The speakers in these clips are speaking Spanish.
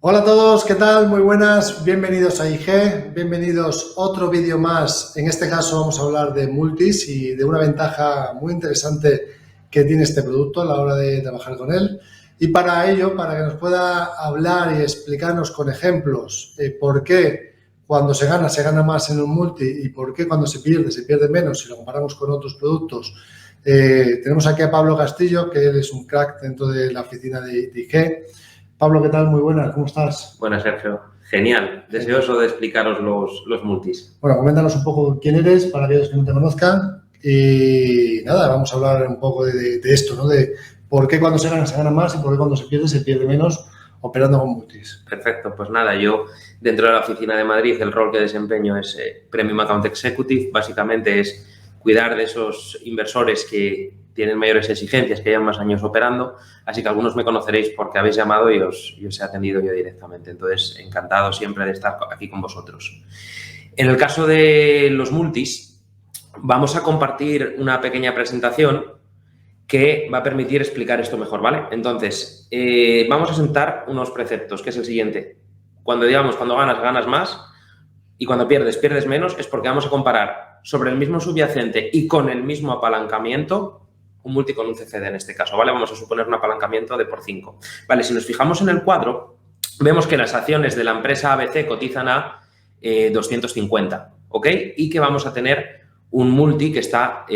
Hola a todos, ¿qué tal? Muy buenas, bienvenidos a IG, bienvenidos a otro vídeo más. En este caso vamos a hablar de multis y de una ventaja muy interesante que tiene este producto a la hora de trabajar con él. Y para ello, para que nos pueda hablar y explicarnos con ejemplos por qué cuando se gana más en un multi y por qué cuando se pierde menos si lo comparamos con otros productos. Tenemos aquí a Pablo Castillo, que él es un crack dentro de la oficina de IG. Pablo, ¿qué tal? Muy buenas, ¿cómo estás? Buenas, Sergio. Genial. Deseoso de explicaros los multis. Bueno, coméntanos un poco quién eres para aquellos que no te conozcan y nada, vamos a hablar un poco de esto, ¿no? De por qué cuando se gana más y por qué cuando se pierde menos operando con multis. Perfecto. Pues nada, yo dentro de la oficina de Madrid el rol que desempeño es Premium Account Executive. Básicamente es cuidar de esos inversores que tienen mayores exigencias, que llevan más años operando. Así que algunos me conoceréis porque habéis llamado y os he atendido yo directamente. Entonces, encantado siempre de estar aquí con vosotros. En el caso de los multis, vamos a compartir una pequeña presentación que va a permitir explicar esto mejor, ¿vale? Entonces, vamos a sentar unos preceptos, que es el siguiente. Cuando ganas, ganas más y cuando pierdes, pierdes menos, es porque vamos a comparar sobre el mismo subyacente y con el mismo apalancamiento un multi con un CFD en este caso, ¿vale? Vamos a suponer un apalancamiento de por 5. Vale, si nos fijamos en el cuadro, vemos que las acciones de la empresa ABC cotizan a 250, ¿ok? Y que vamos a tener un multi que está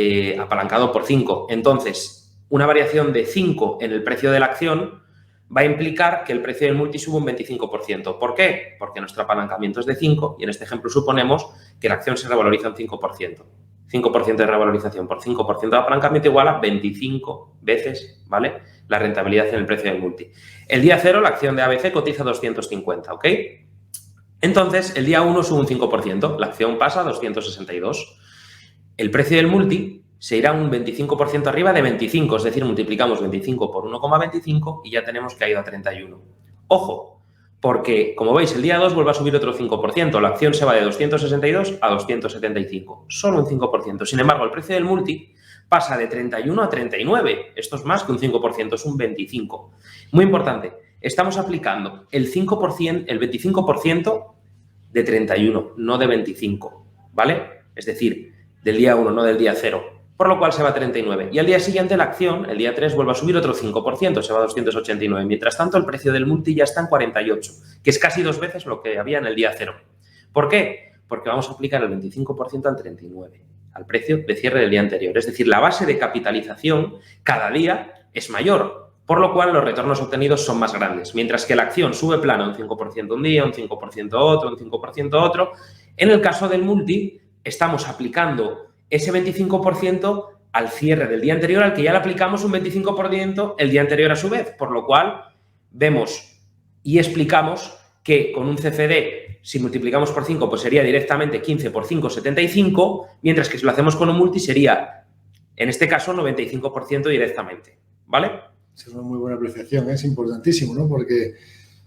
apalancado por 5. Entonces, una variación de 5 en el precio de la acción va a implicar que el precio del multi sube un 25%. ¿Por qué? Porque nuestro apalancamiento es de 5 y en este ejemplo suponemos que la acción se revaloriza un 5%. 5% de revalorización por 5% de apalancamiento igual a 25 veces, ¿vale?, la rentabilidad en el precio del multi. El día 0 la acción de ABC cotiza 250, ¿ok? Entonces, el día 1 sube un 5%, la acción pasa a 262. El precio del multi se irá un 25% arriba de 25, es decir, multiplicamos 25 por 1,25 y ya tenemos que ha ido a 31. Ojo, porque, como veis, el día 2 vuelve a subir otro 5%. La acción se va de 262 a 275. Solo un 5%. Sin embargo, el precio del multi pasa de 31 a 39. Esto es más que un 5%, es un 25%. Muy importante, estamos aplicando el 5%, el 25% de 31, no de 25, ¿vale? Es decir, del día 1, no del día 0. Por lo cual se va a 39. Y al día siguiente la acción, el día 3, vuelve a subir otro 5%, se va a 289. Mientras tanto, el precio del multi ya está en 48, que es casi 2 veces lo que había en el día 0. ¿Por qué? Porque vamos a aplicar el 25% al 39, al precio de cierre del día anterior. Es decir, la base de capitalización cada día es mayor, por lo cual los retornos obtenidos son más grandes. Mientras que la acción sube plano un 5% un día, un 5% otro, un 5% otro. En el caso del multi, estamos aplicando ese 25% al cierre del día anterior, al que ya le aplicamos un 25% el día anterior a su vez, por lo cual vemos y explicamos que con un CFD, si multiplicamos por 5, pues sería directamente 15 por 5, 75, mientras que si lo hacemos con un multi sería, en este caso, 95% directamente, ¿vale? Es una muy buena apreciación, es importantísimo, ¿no? Porque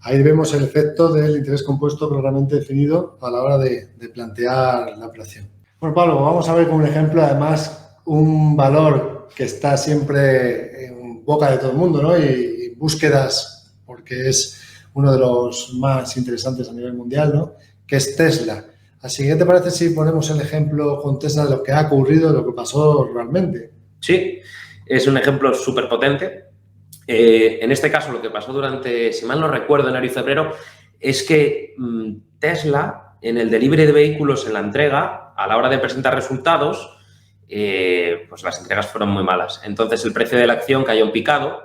ahí vemos el efecto del interés compuesto claramente definido a la hora de plantear la operación. Bueno, Pablo, vamos a ver con un ejemplo, además, un valor que está siempre en boca de todo el mundo, ¿no? Y búsquedas, porque es uno de los más interesantes a nivel mundial, ¿no? Que es Tesla. Así que, ¿qué te parece si ponemos el ejemplo con Tesla de lo que ha ocurrido, de lo que pasó realmente? Sí, es un ejemplo súper potente. En este caso, lo que pasó durante, si mal no recuerdo, enero y febrero, es que Tesla, en el delivery de vehículos, en la entrega, a la hora de presentar resultados, pues las entregas fueron muy malas. Entonces, el precio de la acción cayó en picado,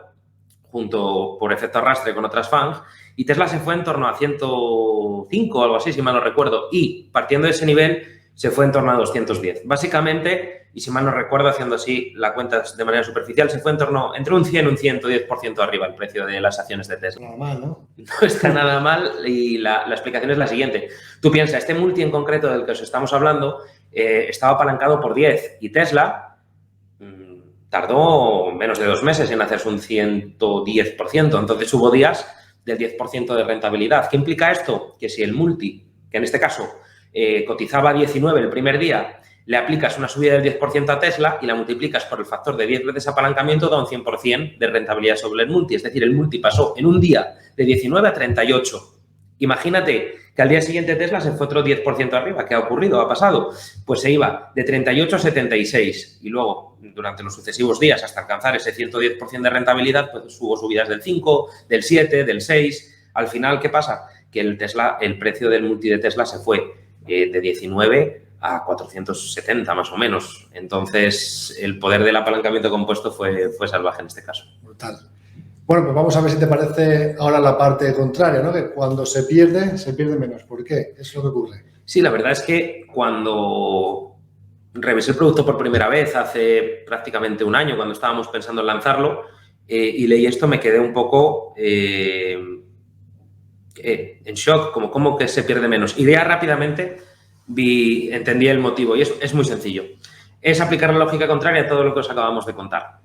junto por efecto arrastre con otras FANGs, y Tesla se fue en torno a 105 o algo así, si mal no recuerdo, y partiendo de ese nivel se fue en torno a 210. Básicamente, y si mal no recuerdo, haciendo así la cuenta de manera superficial, se fue en torno entre un 100 y un 110% arriba el precio de las acciones de Tesla. Normal, ¿no? No está nada mal y la explicación es la siguiente. Tú piensas, este multi en concreto del que os estamos hablando estaba apalancado por 10 y Tesla tardó menos de 2 meses en hacerse un 110%. Entonces hubo días del 10% de rentabilidad. ¿Qué implica esto? Que si el multi, que en este caso cotizaba 19 el primer día, le aplicas una subida del 10% a Tesla y la multiplicas por el factor de 10 veces apalancamiento, da un 100% de rentabilidad sobre el multi. Es decir, el multi pasó en un día de 19 a 38. Imagínate que al día siguiente Tesla se fue otro 10% arriba. ¿Qué ha ocurrido? ¿Ha pasado? Pues se iba de 38 a 76 y luego, durante los sucesivos días, hasta alcanzar ese 110% de rentabilidad, pues hubo subidas del 5, del 7, del 6. Al final, ¿qué pasa? Que el precio del multi de Tesla se fue de 19 a 470 más o menos. Entonces, el poder del apalancamiento compuesto fue salvaje en este caso. Brutal. Bueno, pues vamos a ver si te parece ahora la parte contraria, ¿no? Que cuando se pierde menos. ¿Por qué? Es lo que ocurre. Sí, la verdad es que cuando revisé el producto por primera vez hace prácticamente un año, cuando estábamos pensando en lanzarlo, y leí esto, me quedé un poco en shock, como cómo que se pierde menos. Y ya rápidamente entendí el motivo y es muy sencillo. Es aplicar la lógica contraria a todo lo que os acabamos de contar.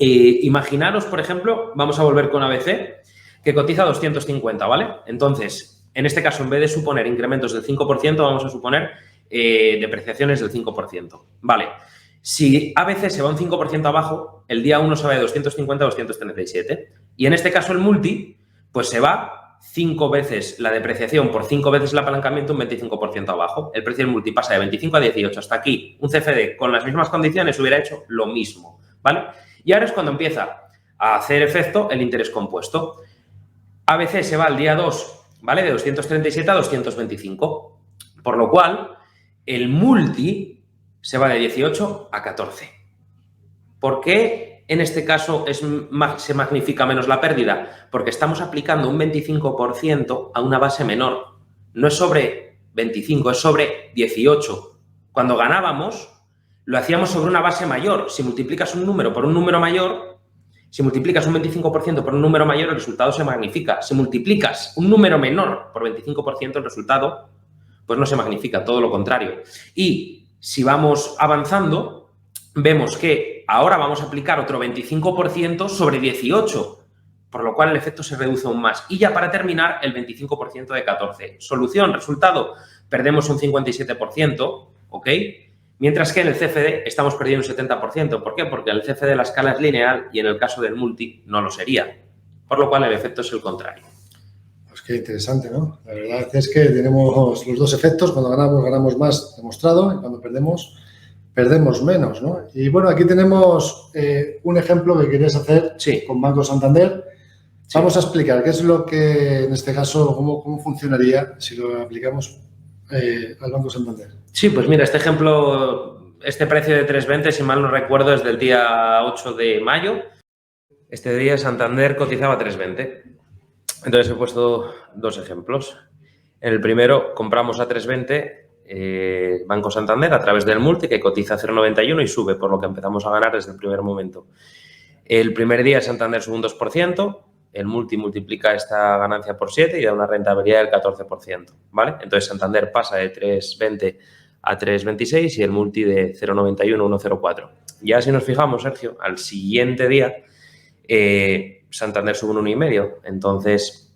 Imaginaros, por ejemplo, vamos a volver con ABC, que cotiza 250, ¿vale? Entonces, en este caso, en vez de suponer incrementos del 5%, vamos a suponer depreciaciones del 5%. Vale, si ABC se va un 5% abajo, el día 1 se va de 250 a 237. Y en este caso, el multi, pues se va 5 veces la depreciación por 5 veces el apalancamiento, un 25% abajo. El precio del multi pasa de 25 a 18. Hasta aquí, un CFD con las mismas condiciones hubiera hecho lo mismo, ¿vale? Y ahora es cuando empieza a hacer efecto el interés compuesto. ABC se va al día 2, ¿vale? De 237 a 225. Por lo cual, el multi se va de 18 a 14. ¿Por qué en este caso se magnifica menos la pérdida? Porque estamos aplicando un 25% a una base menor. No es sobre 25, es sobre 18. Cuando ganábamos, lo hacíamos sobre una base mayor. Si multiplicas un número por un número mayor, si multiplicas un 25% por un número mayor, el resultado se magnifica. Si multiplicas un número menor por 25%, el resultado pues no se magnifica, todo lo contrario. Y si vamos avanzando, vemos que ahora vamos a aplicar otro 25% sobre 18, por lo cual el efecto se reduce aún más. Y ya para terminar, el 25% de 14. Solución, resultado, perdemos un 57%, ¿ok? Mientras que en el CFD estamos perdiendo un 70%. ¿Por qué? Porque el CFD la escala es lineal y en el caso del multi no lo sería. Por lo cual el efecto es el contrario. Pues qué interesante, ¿no? La verdad es que tenemos los dos efectos. Cuando ganamos más, demostrado, y cuando perdemos menos, ¿no? Y bueno, aquí tenemos un ejemplo que querías hacer con Banco Santander. Sí. Vamos a explicar qué es lo que, en este caso, cómo funcionaría si lo aplicamos al Banco Santander. Sí, pues mira, este ejemplo, este precio de 3,20, si mal no recuerdo, es del día 8 de mayo. Este día Santander cotizaba 3,20. Entonces he puesto dos ejemplos. En el primero compramos a 3,20 Banco Santander a través del multi, que cotiza 0,91 y sube, por lo que empezamos a ganar desde el primer momento. El primer día Santander sube un 2%. El multi multiplica esta ganancia por 7 y da una rentabilidad del 14%, ¿vale? Entonces, Santander pasa de 3,20 a 3,26 y el multi de 0,91 a 1,04. Ya si nos fijamos, Sergio, al siguiente día Santander sube un 1,5. Entonces,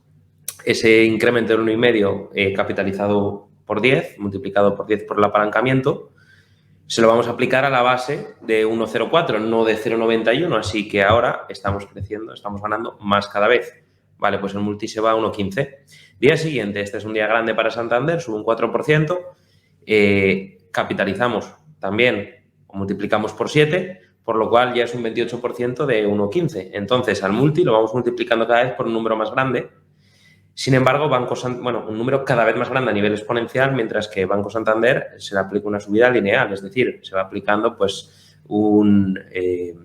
ese incremento del 1,5 capitalizado por 10, multiplicado por 10 por el apalancamiento, se lo vamos a aplicar a la base de 1,04, no de 0,91, así que ahora estamos creciendo, estamos ganando más cada vez. Vale, pues el multi se va a 1,15. Día siguiente, este es un día grande para Santander, sube un 4%, capitalizamos también, o multiplicamos por 7, por lo cual ya es un 28% de 1,15. Entonces, al multi lo vamos multiplicando cada vez por un número más grande. Sin embargo, un número cada vez más grande a nivel exponencial, mientras que Banco Santander se le aplica una subida lineal, es decir, se va aplicando pues un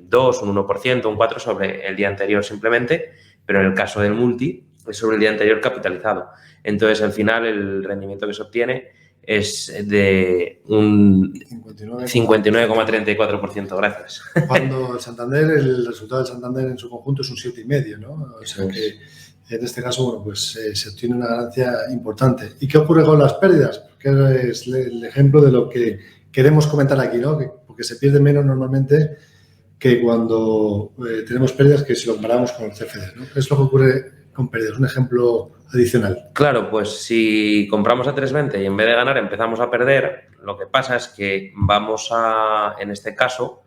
2, un 1%, un 4% sobre el día anterior simplemente, pero en el caso del multi es sobre el día anterior capitalizado. Entonces, al final, el rendimiento que se obtiene es de un 59,34%. Gracias. Cuando el resultado del Santander en su conjunto es un 7,5, ¿no? O sea que en este caso, bueno, pues se obtiene una ganancia importante. ¿Y qué ocurre con las pérdidas? Que es el ejemplo de lo que queremos comentar aquí, ¿no? Porque se pierde menos normalmente que cuando tenemos pérdidas que si lo comparamos con el CFD, ¿no? ¿Qué es lo que ocurre con pérdidas? Un ejemplo adicional. Claro, pues si compramos a 3,20 y en vez de ganar empezamos a perder, lo que pasa es que vamos a, en este caso,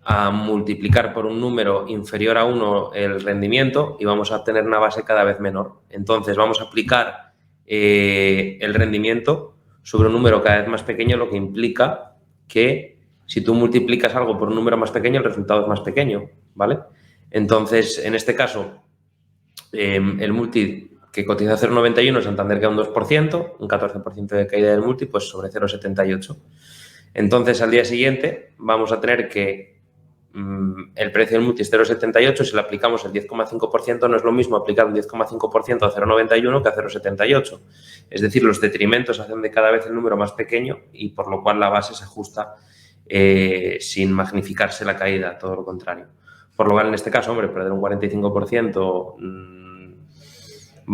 a multiplicar por un número inferior a 1 el rendimiento y vamos a obtener una base cada vez menor. Entonces, vamos a aplicar el rendimiento sobre un número cada vez más pequeño, lo que implica que si tú multiplicas algo por un número más pequeño, el resultado es más pequeño, ¿vale? Entonces, en este caso, el multi que cotiza 0,91, Santander queda un 2%, un 14% de caída del multi, pues sobre 0,78. Entonces, al día siguiente vamos a tener que el precio del multi es 0,78, si le aplicamos el 10,5%, no es lo mismo aplicar un 10,5% a 0,91 que a 0,78. Es decir, los detrimentos hacen de cada vez el número más pequeño y por lo cual la base se ajusta sin magnificarse la caída, todo lo contrario. Por lo cual, en este caso, hombre, perder un 45%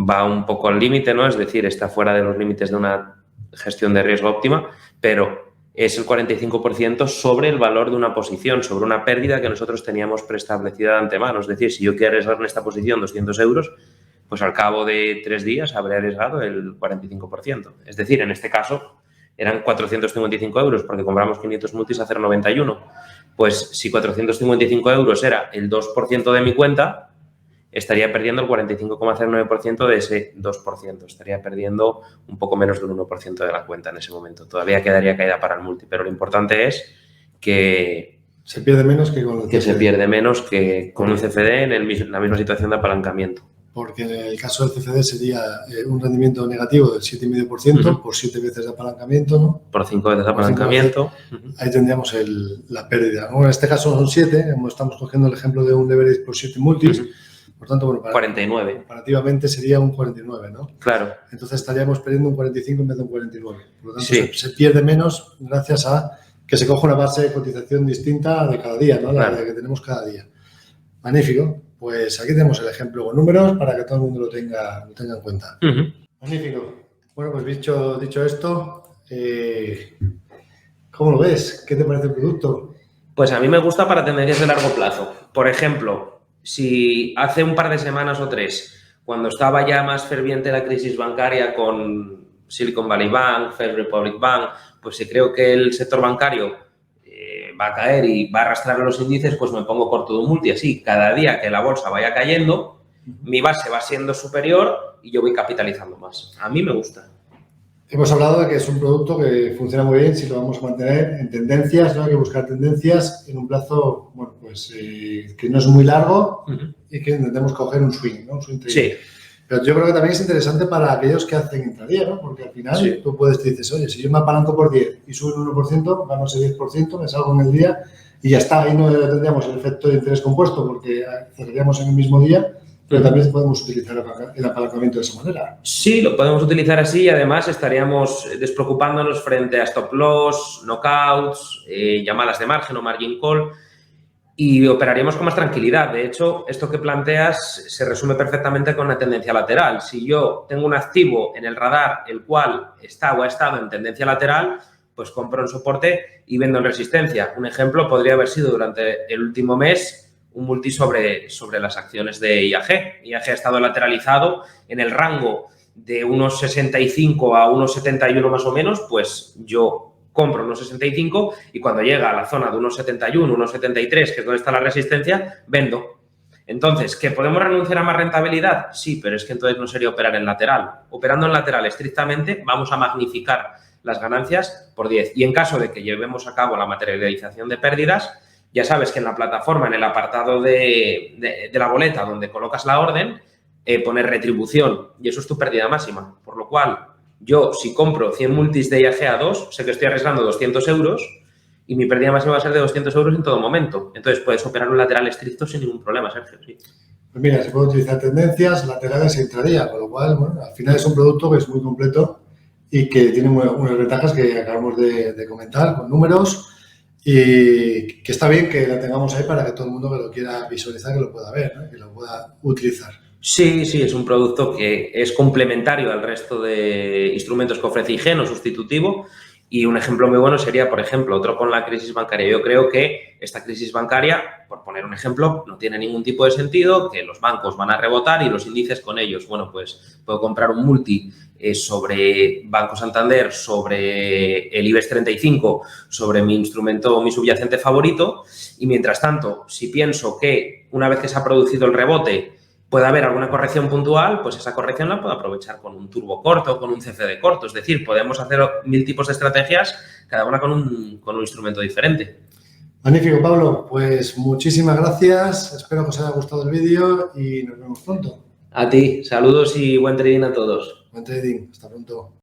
va un poco al límite, ¿no? Es decir, está fuera de los límites de una gestión de riesgo óptima, pero es el 45% sobre el valor de una posición, sobre una pérdida que nosotros teníamos preestablecida de antemano. Es decir, si yo quiero arriesgar en esta posición 200 euros, pues al cabo de 3 días habré arriesgado el 45%. Es decir, en este caso eran 455 euros porque compramos 500 multis a 0,91. Pues si 455 euros era el 2% de mi cuenta, estaría perdiendo el 45,09% de ese 2%. Estaría perdiendo un poco menos del 1% de la cuenta en ese momento. Todavía quedaría caída para el multi, pero lo importante es que se pierde menos que con el CFD. Se pierde menos que con un CFD en la misma situación de apalancamiento. Porque en el caso del CFD sería un rendimiento negativo del 7,5% por 7 veces de apalancamiento, ¿no? Por 5 veces de apalancamiento. Ahí tendríamos la pérdida, ¿no? En este caso son 7, estamos cogiendo el ejemplo de un leverage por 7 multis. Por tanto, bueno, 49. Comparativamente sería un 49, ¿no? Claro. Entonces estaríamos perdiendo un 45 en vez de un 49. Por lo tanto, se pierde menos gracias a que se coge una base de cotización distinta de cada día, ¿no? La que tenemos cada día. Magnífico. Pues aquí tenemos el ejemplo con números para que todo el mundo lo tenga en cuenta. Magnífico. Bueno, pues dicho esto, ¿cómo lo ves? ¿Qué te parece el producto? Pues a mí me gusta para tendencias de largo plazo. Por ejemplo, si hace un par de semanas o 3, cuando estaba ya más ferviente la crisis bancaria con Silicon Valley Bank, First Republic Bank, pues si creo que el sector bancario va a caer y va a arrastrar los índices, pues me pongo por todo un multi. Así, cada día que la bolsa vaya cayendo, mi base va siendo superior y yo voy capitalizando más. A mí me gusta. Hemos hablado de que es un producto que funciona muy bien si lo vamos a mantener en tendencias, ¿no? Hay que buscar tendencias en un plazo, bueno, pues que no es muy largo y que intentemos coger un swing, ¿no? Un swing trading. Sí. Pero yo creo que también es interesante para aquellos que hacen intradía, ¿no? Porque al final tú te dices, oye, si yo me apalanco por 10 y subo un 1%, gano ese 10%, me salgo en el día y ya está. Ahí no tendríamos el efecto de interés compuesto porque cerraríamos en el mismo día. Pero también podemos utilizar el apalancamiento de esa manera. Sí, lo podemos utilizar así y además estaríamos despreocupándonos frente a stop loss, knockouts, llamadas de margen o margin call y operaríamos con más tranquilidad. De hecho, esto que planteas se resume perfectamente con una tendencia lateral. Si yo tengo un activo en el radar el cual está o ha estado en tendencia lateral, pues compro en soporte y vendo en resistencia. Un ejemplo podría haber sido durante el último mes un multi sobre las acciones de IAG. IAG ha estado lateralizado en el rango de unos 65 a unos 71 más o menos, pues yo compro unos 65 y cuando llega a la zona de unos 71, unos 73, que es donde está la resistencia, vendo. Entonces, ¿que podemos renunciar a más rentabilidad? Sí, pero es que entonces no sería operar en lateral. Operando en lateral estrictamente vamos a magnificar las ganancias por 10. Y en caso de que llevemos a cabo la materialización de pérdidas, ya sabes que en la plataforma, en el apartado de la boleta donde colocas la orden, pones retribución y eso es tu pérdida máxima. Por lo cual, yo si compro 100 multis de IAG a 2, sé que estoy arriesgando 200 euros y mi pérdida máxima va a ser de 200 euros en todo momento. Entonces, puedes operar un lateral estricto sin ningún problema, Sergio. Sí. Pues mira, se puede utilizar tendencias, laterales e intradía, con lo cual, bueno, al final es un producto que es muy completo y que tiene unas ventajas que acabamos de comentar con números. Y que está bien que la tengamos ahí para que todo el mundo que lo quiera visualizar, que lo pueda ver, ¿no? Que lo pueda utilizar. Sí, es un producto que es complementario al resto de instrumentos que ofrece IG, no sustitutivo. Y un ejemplo muy bueno sería, por ejemplo, otro con la crisis bancaria. Yo creo que esta crisis bancaria, por poner un ejemplo, no tiene ningún tipo de sentido, que los bancos van a rebotar y los índices con ellos. Bueno, pues puedo comprar un multi sobre Banco Santander, sobre el IBEX 35, sobre mi instrumento, mi subyacente favorito. Y mientras tanto, si pienso que una vez que se ha producido el rebote, puede haber alguna corrección puntual, pues esa corrección la puedo aprovechar con un turbo corto o con un CFD corto. Es decir, podemos hacer 1000 tipos de estrategias, cada una con un instrumento diferente. Magnífico, Pablo. Pues muchísimas gracias. Espero que os haya gustado el vídeo y nos vemos pronto. A ti, saludos y buen trading a todos. Buen trading. Hasta pronto.